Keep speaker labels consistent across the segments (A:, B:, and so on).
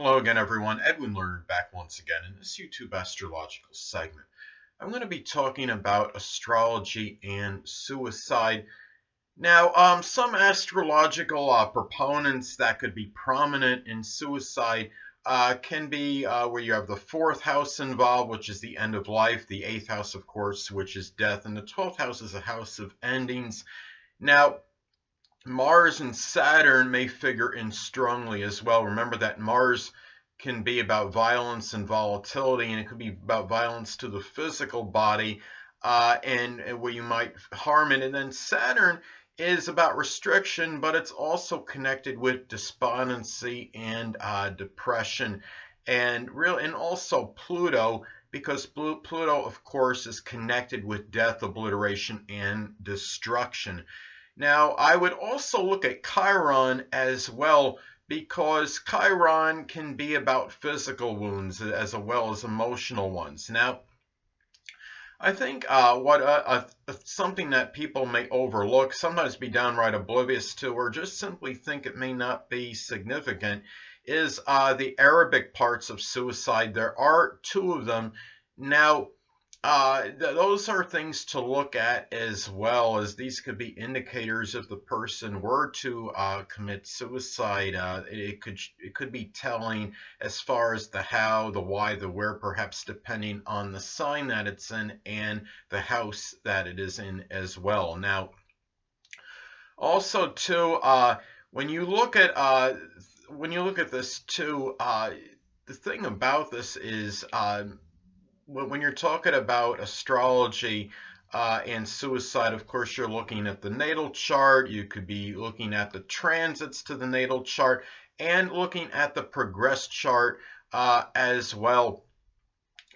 A: Hello again, everyone. Edwin Learnard back once again in this YouTube astrological segment. I'm going to be talking about astrology and suicide. Now, some astrological proponents that could be prominent in suicide can be where you have the fourth house involved, which is the end of life, the eighth house, of course, which is death, and the 12th house is a house of endings. Now, Mars and Saturn may figure in strongly as well. Remember that Mars can be about violence and volatility, and it could be about violence to the physical body and where you might harm it. And then Saturn is about restriction, but it's also connected with despondency and depression, and also Pluto, because Pluto, of course, is connected with death, obliteration, and destruction. Now, I would also look at Chiron as well, because Chiron can be about physical wounds as well as emotional ones. Now, I think something that people may overlook, sometimes be downright oblivious to, or just simply think it may not be significant, is the Arabic parts of suicide. There are two of them. Now, those are things to look at, as well as these could be indicators if the person were to commit suicide. It could be telling as far as the how, the why, the where, perhaps depending on the sign that it's in and the house that it is in as well. Now, also too, when you look at this too, the thing about this is, when you're talking about astrology and suicide, of course, you're looking at the natal chart. You could be looking at the transits to the natal chart and looking at the progressed chart as well.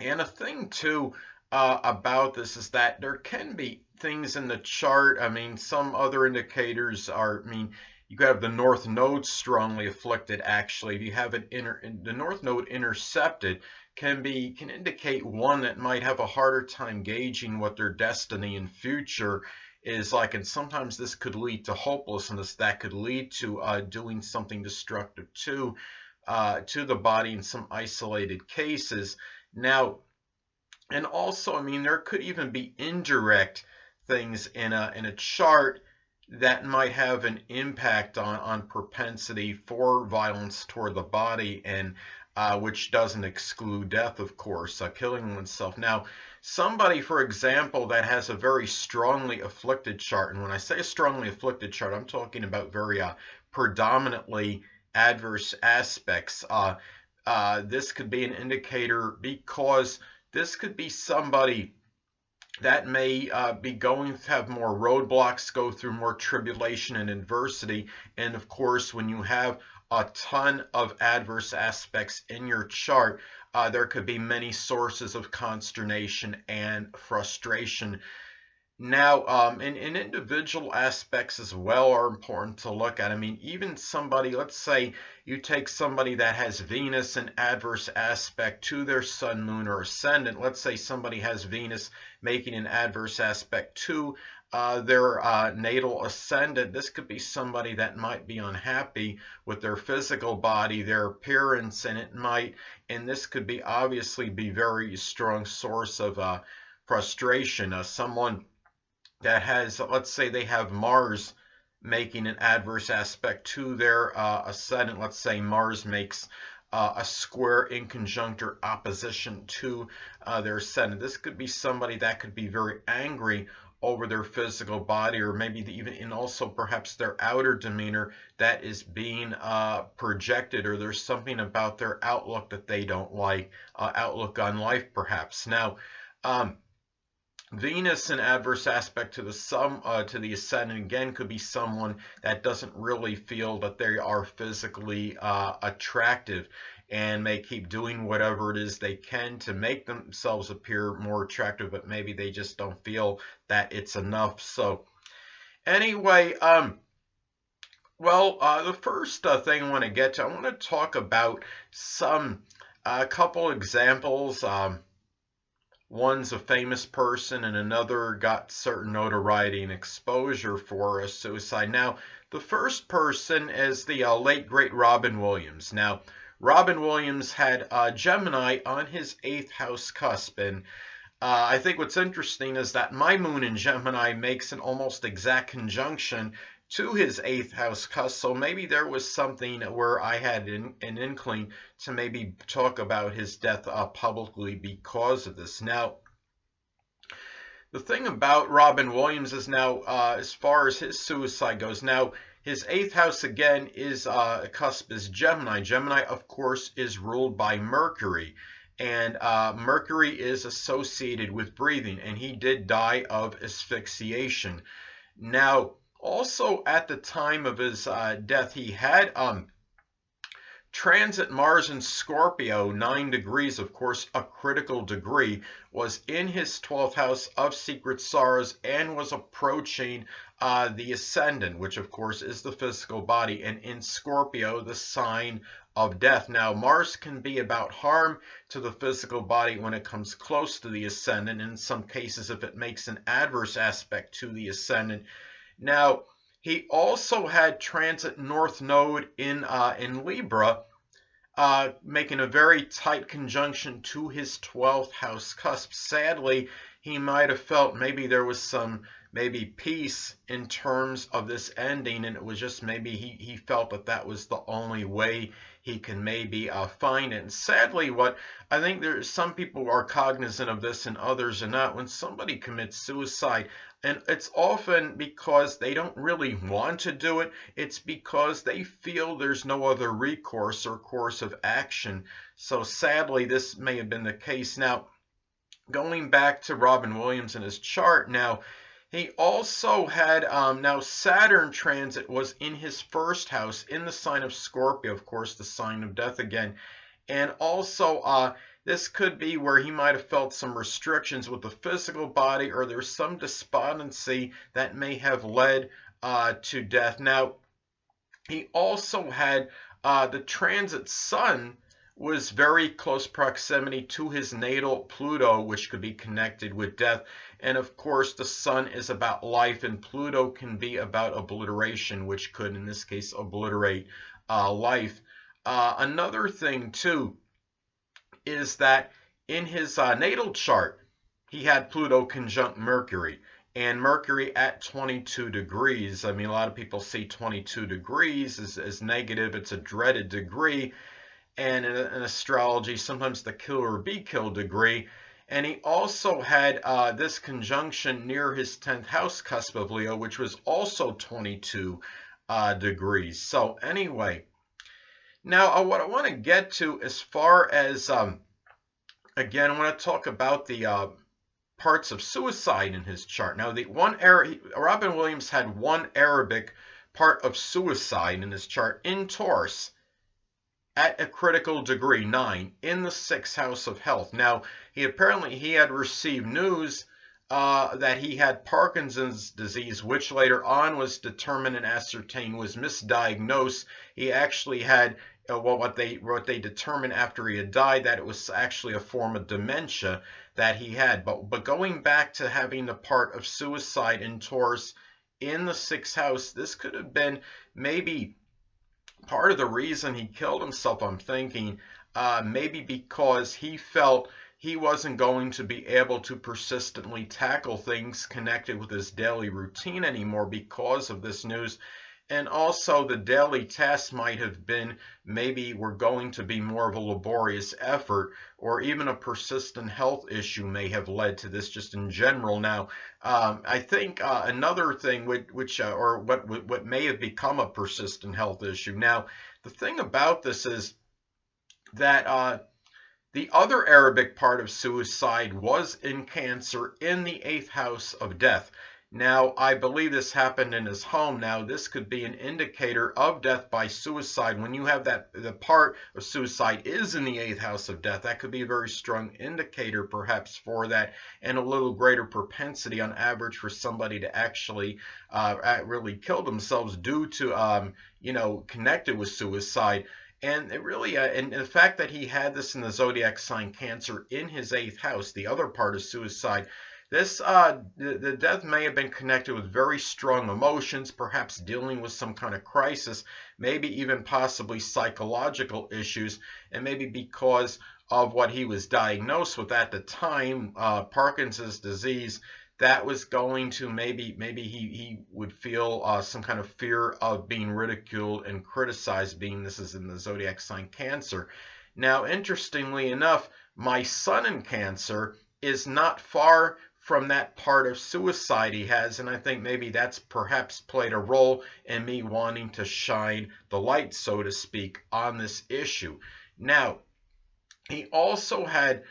A: And a thing, too, about this is that there can be things in the chart. I mean, some other indicators are, you could have the North Node strongly afflicted, actually. If you have the North Node intercepted, can indicate one that might have a harder time gauging what their destiny and future is like, and sometimes this could lead to hopelessness. That could lead to doing something destructive to the body in some isolated cases. Now, and also, there could even be indirect things in a chart that might have an impact on propensity for violence toward the body, and which doesn't exclude death, of course, killing oneself. Now, somebody, for example, that has a very strongly afflicted chart, and when I say a strongly afflicted chart, I'm talking about very predominantly adverse aspects. This could be an indicator, because this could be somebody that may be going to have more roadblocks, go through more tribulation and adversity. And of course, when you have a ton of adverse aspects in your chart, there could be many sources of consternation and frustration. Now, and individual aspects as well are important to look at. Even somebody, let's say you take somebody that has Venus in adverse aspect to their sun, moon, or ascendant. Let's say somebody has Venus making an adverse aspect to their natal ascendant. This could be somebody that might be unhappy with their physical body, their appearance, and this could be obviously be very strong source of frustration. Someone that has, let's say they have Mars making an adverse aspect to their ascendant. Let's say Mars makes a square in conjunct or opposition to their ascendant. This could be somebody that could be very angry over their physical body, or maybe and also perhaps their outer demeanor that is being projected, or there's something about their outlook that they don't like, outlook on life perhaps. Now, Venus in adverse aspect to the ascendant, again, could be someone that doesn't really feel that they are physically attractive, and may keep doing whatever it is they can to make themselves appear more attractive, but maybe they just don't feel that it's enough. So anyway, the first thing I want to get to, I want to talk about a couple examples. One's a famous person, and another got certain notoriety and exposure for a suicide. Now, the first person is the late, great Robin Williams. Now, Robin Williams had Gemini on his 8th house cusp. And I think what's interesting is that my moon in Gemini makes an almost exact conjunction to his 8th house cusp. So maybe there was something where I had an inkling to maybe talk about his death publicly because of this. Now, the thing about Robin Williams is now, as far as his suicide goes, now his 8th house again is cusp is Gemini. Gemini, of course, is ruled by Mercury. And Mercury is associated with breathing, and he did die of asphyxiation. Now, also at the time of his death, he had transit Mars in Scorpio, 9 degrees, of course, a critical degree, was in his 12th house of secret sorrows and was approaching the ascendant, which of course is the physical body, and in Scorpio, the sign of death. Now, Mars can be about harm to the physical body when it comes close to the ascendant, in some cases if it makes an adverse aspect to the ascendant. Now, he also had transit North Node in Libra, making a very tight conjunction to his 12th house cusp. Sadly, he might have felt maybe there was some peace in terms of this ending, and it was just maybe he felt that that was the only way he can maybe find it. And sadly, what I think there's some people are cognizant of this and others are not. When somebody commits suicide, and it's often because they don't really want to do it, it's because they feel there's no other recourse or course of action. So sadly, this may have been the case. Now, going back to Robin Williams and his chart, now, he also had, now Saturn transit was in his 1st house in the sign of Scorpio, of course, the sign of death again. And also, this could be where he might have felt some restrictions with the physical body, or there's some despondency that may have led to death. Now, he also had the transit Sun was very close proximity to his natal Pluto, which could be connected with death. And of course, the Sun is about life, and Pluto can be about obliteration, which could, in this case, obliterate life. Another thing, too, is that in his natal chart, he had Pluto conjunct Mercury. And Mercury at 22 degrees. I mean, a lot of people see 22 degrees as negative. It's a dreaded degree. And in astrology, sometimes the kill or be killed degree. And he also had this conjunction near his 10th house cusp of Leo, which was also 22 degrees. So anyway, now what I want to get to as far as, again, I want to talk about the parts of suicide in his chart. Now, Robin Williams had one Arabic part of suicide in his chart in Taurus, at a critical degree, 9, in the 6th house of health. Now, he had received news that he had Parkinson's disease, which later on was determined and ascertained was misdiagnosed. He actually had what they determined after he had died, that it was actually a form of dementia that he had. But going back to having the part of suicide in Taurus in the 6th house, this could have been maybe part of the reason he killed himself, I'm thinking, maybe because he felt he wasn't going to be able to persistently tackle things connected with his daily routine anymore because of this news. And also the daily tasks might have been, maybe were going to be more of a laborious effort, or even a persistent health issue may have led to this just in general. Now, I think another thing what may have become a persistent health issue. Now, the thing about this is that the other Arabic part of suicide was in Cancer in the 8th house of death. Now, I believe this happened in his home. Now, this could be an indicator of death by suicide. When you have the part of suicide is in the 8th house of death, that could be a very strong indicator perhaps for that, and a little greater propensity on average for somebody to actually really kill themselves due to, connected with suicide. And it really, and the fact that he had this in the zodiac sign Cancer in his 8th house, the other part of suicide, This the death may have been connected with very strong emotions, perhaps dealing with some kind of crisis, maybe even possibly psychological issues, and maybe because of what he was diagnosed with at the time, Parkinson's disease. That was going to maybe he would feel some kind of fear of being ridiculed and criticized, being this is in the zodiac sign Cancer. Now, interestingly enough, my sun in Cancer is not far from that part of suicide he has, and I think maybe that's perhaps played a role in me wanting to shine the light, so to speak, on this issue. Now, he also had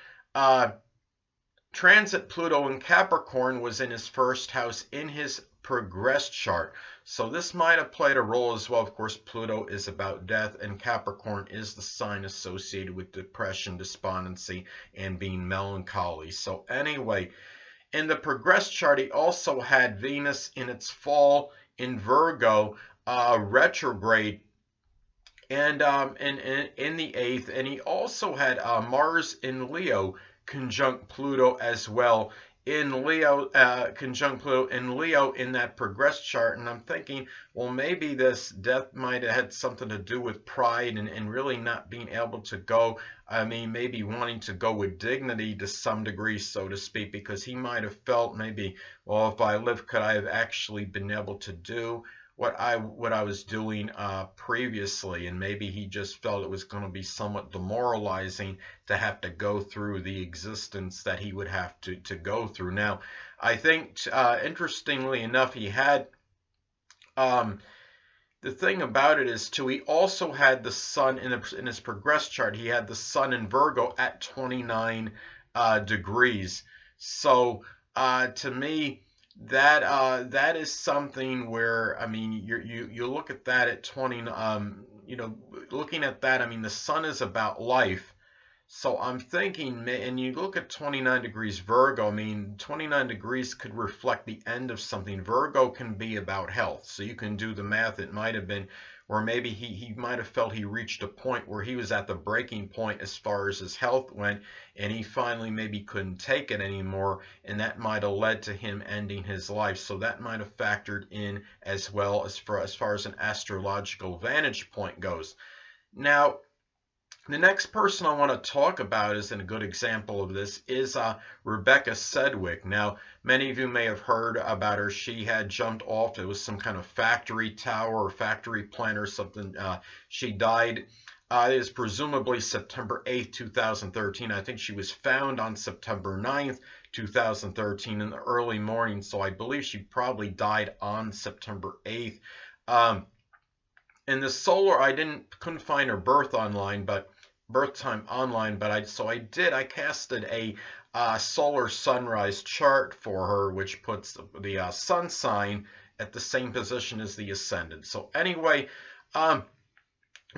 A: transit Pluto in Capricorn was in his first house in his progress chart. So this might have played a role as well. Of course, Pluto is about death, and Capricorn is the sign associated with depression, despondency, and being melancholy. So anyway, in the progress chart, he also had Venus in its fall in Virgo, retrograde, and in the 8th, and he also had Mars in Leo conjunct Pluto as well in Leo, conjunct Pluto in Leo in that progress chart. And I'm thinking, well, maybe this death might have had something to do with pride and really not being able to go. I mean, maybe wanting to go with dignity to some degree, so to speak, because he might have felt maybe, well, if I live, could I have actually been able to do what I was doing previously, and maybe he just felt it was going to be somewhat demoralizing to have to go through the existence that he would have to go through. Now, I think interestingly enough, he had the thing about it is too, he also had the sun in his progress chart. He had the sun in Virgo at 29 degrees. So to me, that is something where, I mean, you look at that at 20, looking at that, I mean, the sun is about life. So I'm thinking, and you look at 29 degrees Virgo, I mean, 29 degrees could reflect the end of something. Virgo can be about health. So you can do the math. It might have been, or maybe he might have felt he reached a point where he was at the breaking point as far as his health went, and he finally maybe couldn't take it anymore, and that might have led to him ending his life. So that might have factored in as well as far as an astrological vantage point goes. Now, the next person I want to talk about is, and a good example of this is Rebecca Sedwick. Now, many of you may have heard about her. She had jumped off. It was some kind of factory tower or factory plant or something. She died. It is presumably September 8th, 2013. I think she was found on September 9th, 2013 in the early morning. So I believe she probably died on September 8th. In the solar, I couldn't find her birth time online, but I casted a solar sunrise chart for her, which puts the sun sign at the same position as the ascendant. So anyway,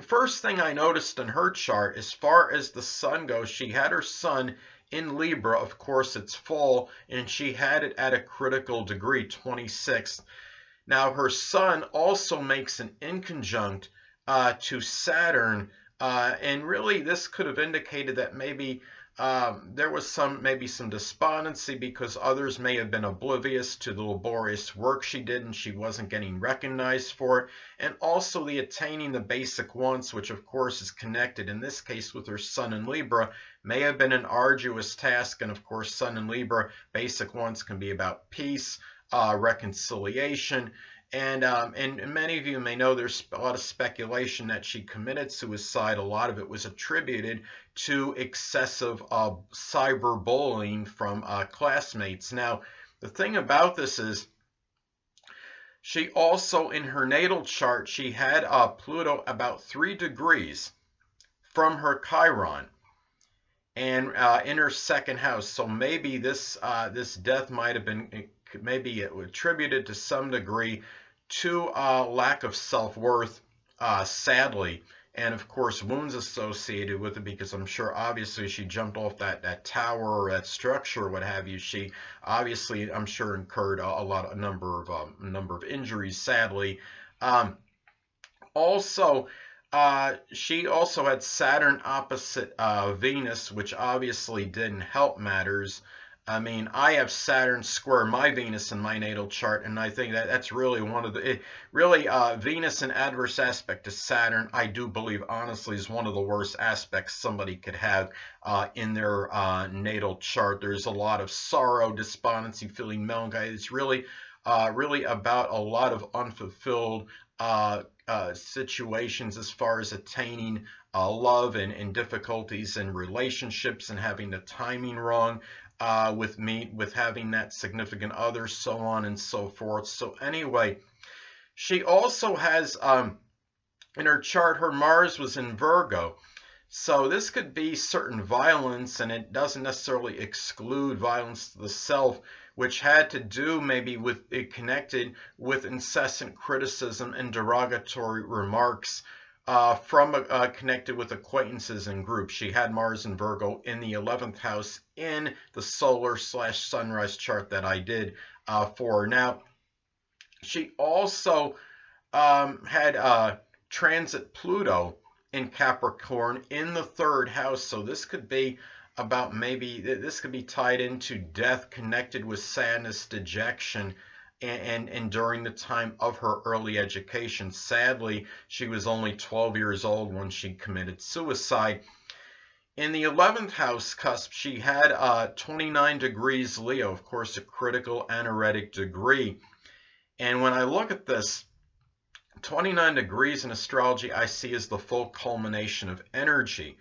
A: first thing I noticed in her chart, as far as the sun goes, she had her sun in Libra. Of course, it's fall, and she had it at a critical degree, 26. Now, her sun also makes an inconjunct to Saturn, and really this could have indicated that maybe there was some despondency because others may have been oblivious to the laborious work she did and she wasn't getting recognized for it, and also the attaining the basic wants, which of course is connected in this case with her sun in Libra, may have been an arduous task. And of course, sun in Libra, basic wants can be about peace, reconciliation, and many of you may know there's a lot of speculation that she committed suicide. A lot of it was attributed to excessive cyberbullying from classmates. Now, the thing about this is she also, in her natal chart, she had Pluto about 3 degrees from her Chiron, and in her second house. So maybe this death might have been maybe it attributed to some degree to lack of self-worth, sadly, and of course wounds associated with it, because I'm sure obviously she jumped off that tower or that structure or what have you. She obviously, I'm sure, incurred a number of injuries, sadly. Also, she also had Saturn opposite Venus, which obviously didn't help matters. I mean, I have Saturn square my Venus in my natal chart, and I think that that's really one of the really Venus in adverse aspect to Saturn. I do believe, honestly, is one of the worst aspects somebody could have in their natal chart. There's a lot of sorrow, despondency, feeling melancholy. It's really about a lot of unfulfilled situations as far as attaining love and difficulties in relationships and having the timing wrong with having that significant other, so on and so forth. So anyway, she also has in her chart, her Mars was in Virgo. So this could be certain violence, and it doesn't necessarily exclude violence to the self, which had to do maybe with it connected with incessant criticism and derogatory remarks connected with acquaintances and groups. She had Mars and Virgo in the 11th house in the solar/sunrise chart that I did for her. Now, she also had transit Pluto in Capricorn in the 3rd house. So this could be about maybe this could be tied into death connected with sadness, dejection, and during the time of her early education. Sadly, she was only 12 years old when she committed suicide. In the 11th house cusp, she had 29 degrees Leo, of course, a critical anaretic degree. And when I look at this, 29 degrees in astrology I see as the full culmination of energy.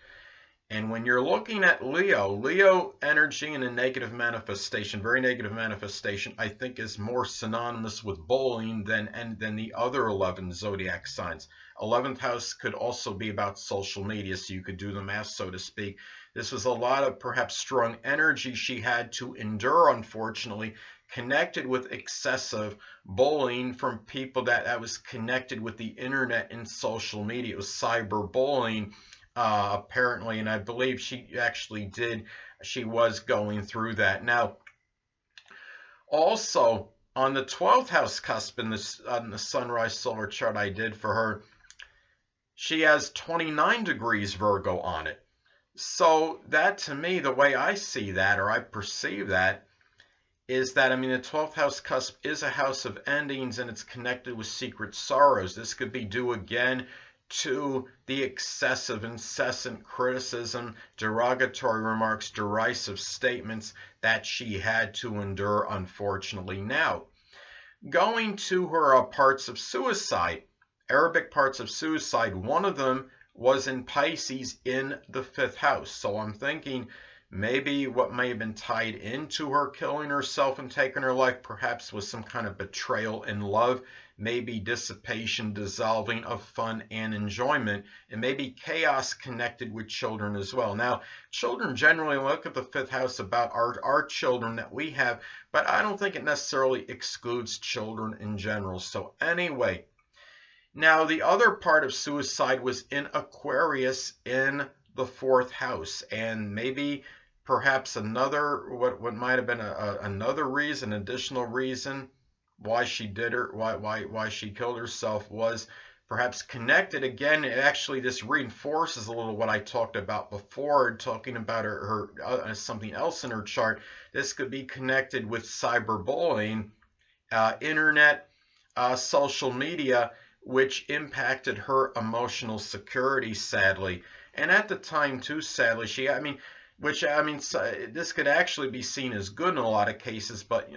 A: And when you're looking at Leo energy in a negative manifestation, very negative manifestation, I think is more synonymous with bullying than the other 11 zodiac signs. 11th house could also be about social media, so you could do the math, so to speak. This was a lot of perhaps strong energy she had to endure, unfortunately, connected with excessive bullying from people that was connected with the internet and social media. It was cyberbullying. Apparently, and I believe she was going through that. Now, also on the 12th house cusp on the sunrise solar chart I did for her, she has 29 degrees Virgo on it. So that, to me, the way I see that, or I perceive that, is that, I mean, the 12th house cusp is a house of endings, and it's connected with secret sorrows. This could be due again to the excessive, incessant criticism, derogatory remarks, derisive statements that she had to endure, unfortunately. Now, going to her parts of suicide, Arabic parts of suicide, one of them was in Pisces in the 5th house. So I'm thinking maybe what may have been tied into her killing herself and taking her life perhaps was some kind of betrayal in love, maybe dissipation, dissolving of fun and enjoyment, and maybe chaos connected with children as well. Now, children generally, look at the 5th house about our children that we have, but I don't think it necessarily excludes children in general. So anyway, now the other part of suicide was in Aquarius in the 4th house, and maybe perhaps another what might have been another reason, additional reason why she killed herself was perhaps connected again. Actually, this reinforces a little what I talked about before, talking about her something else in her chart. This could be connected with cyberbullying, internet, social media, which impacted her emotional security, sadly. And at the time too, sadly, this could actually be seen as good in a lot of cases, but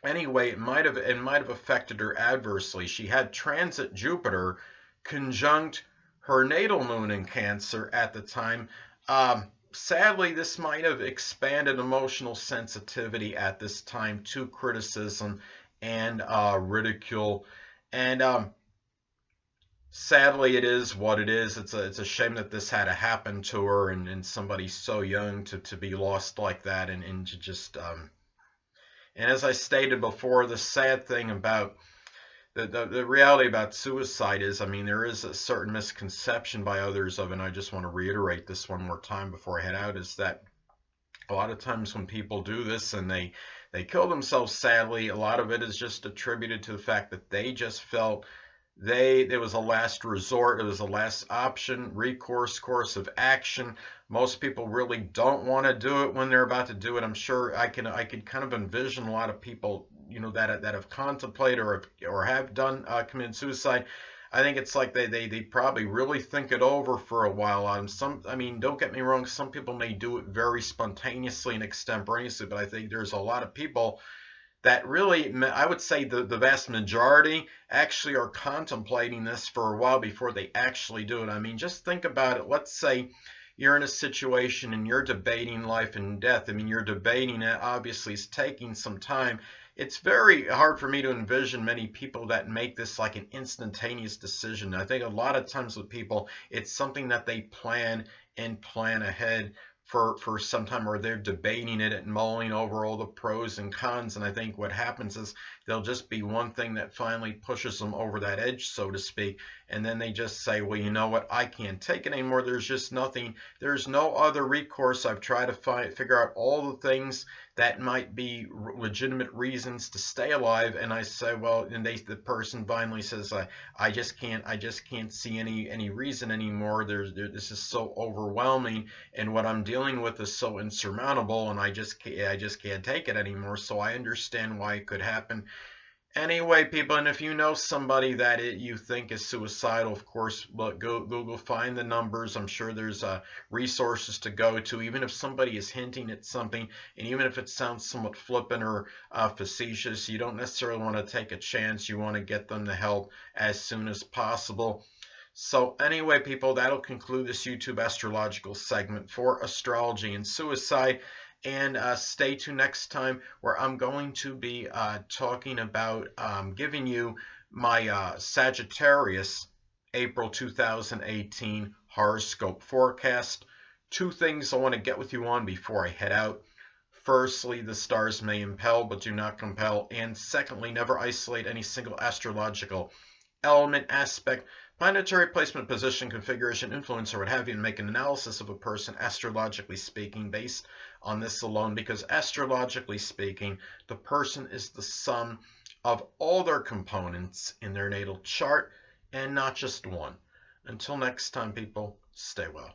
A: anyway, it might have affected her adversely. She had transit Jupiter conjunct her natal moon in Cancer at the time. Sadly, this might have expanded emotional sensitivity at this time to criticism and ridicule. And sadly, it is what it is. It's a shame that this had to happen to her, and somebody so young to be lost like that, and to just and as I stated before, the sad thing about the reality about suicide is, I mean, there is a certain misconception by others of, and I just want to reiterate this one more time before I head out, is that a lot of times when people do this and they kill themselves, sadly, a lot of it is just attributed to the fact that they just felt It was a last resort, it was a last option, recourse, course of action. Most people really don't want to do it when they're about to do it. I'm sure I could kind of envision a lot of people, that have contemplated or have done committed suicide. I think it's like they probably really think it over for a while. I mean, don't get me wrong, some people may do it very spontaneously and extemporaneously, but I think there's a lot of people that really, I would say the vast majority actually are contemplating this for a while before they actually do it. I mean, just think about it. Let's say you're in a situation and you're debating life and death. I mean, you're debating it. Obviously, it's taking some time. It's very hard for me to envision many people that make this like an instantaneous decision. I think a lot of times with people, it's something that they plan ahead for some time, or they're debating it and mulling over all the pros and cons. And I think what happens is there'll just be one thing that finally pushes them over that edge, so to speak. And then they just say, well, you know what? I can't take it anymore. There's just nothing. There's no other recourse. I've tried to figure out all the things that might be legitimate reasons to stay alive. And I say, well, and the person finally says, I just can't see any reason anymore. This is so overwhelming, and what I'm dealing with is so insurmountable, and I just can't take it anymore. So I understand why it could happen. Anyway, people, and if you know somebody that you think is suicidal, of course, look, Google, find the numbers. I'm sure there's resources to go to, even if somebody is hinting at something, and even if it sounds somewhat flippant or facetious, you don't necessarily want to take a chance. You want to get them the help as soon as possible. So anyway, people, that'll conclude this YouTube astrological segment for astrology and suicide. And stay tuned next time, where I'm going to be talking about giving you my Sagittarius April 2018 horoscope forecast. Two things I want to get with you on before I head out. Firstly, the stars may impel but do not compel. And secondly, never isolate any single astrological element, aspect, planetary placement, position, configuration, influence, or what have you, and make an analysis of a person astrologically speaking based on this alone, because astrologically speaking, the person is the sum of all their components in their natal chart and not just one. Until next time, people, stay well.